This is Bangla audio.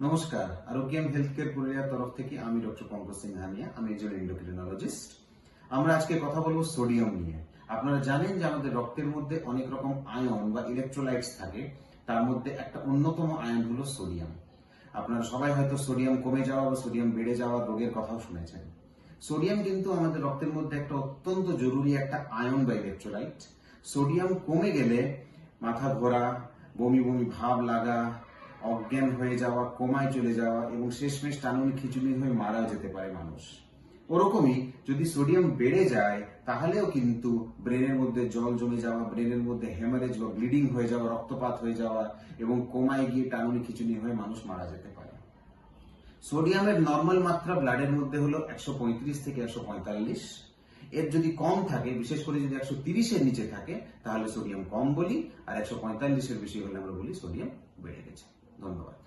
নমস্কার, আরোগ্যম হেলথ কেয়ার পুরুলিয়ার তরফ থেকে আমি ডক্টর পঙ্কজ সিংহানিয়া। আমি একজন এন্ডোক্রিনোলজিস্ট। আমরা আজকে কথা বলবো সোডিয়াম নিয়ে। আপনারা জানেন যে আমাদের রক্তের মধ্যে অনেক রকম আয়ন বা ইলেকট্রোলাইটস থাকে। তার মধ্যে একটা অন্যতম আয়ন হলো সোডিয়াম। আপনারা সবাই হয়তো সোডিয়াম কমে যাওয়া বা সোডিয়াম বেড়ে যাওয়ার রোগের কথাও শুনেছেন। সোডিয়াম কিন্তু আমাদের রক্তের মধ্যে একটা অত্যন্ত জরুরি একটা আয়ন বা ইলেকট্রোলাইট। সোডিয়াম কমে গেলে মাথা ঘোরা, বমি বমি ভাব লাগা, অজ্ঞান হয়ে যাওয়া, কোমায় চলে যাওয়া এবং শেষমেশ টানুনি খিচুনি হয়ে মারা যেতে পারে মানুষ। ওরকমই যদি সোডিয়াম বেড়ে যায় তাহলেও কিন্তু ব্রেনের মধ্যে জল জমে যাওয়া, ব্রেনের মধ্যে হেমারেজ বা ব্লিডিং হয়ে যাওয়া, রক্তপাত হয়ে যাওয়া এবং কোমায় গিয়ে টানুনি খিচুনি হয়ে মানুষ মারা যেতে পারে। সোডিয়ামের নর্মাল মাত্রা ব্লাডের মধ্যে হলো 135 থেকে 145। এর যদি কম থাকে, বিশেষ করে যদি 130-এর নিচে থাকে, তাহলে সোডিয়াম কম বলি, আর 145-এর বেশি হলে আমরা বলি সোডিয়াম বেড়ে গেছে। ধন্যবাদ।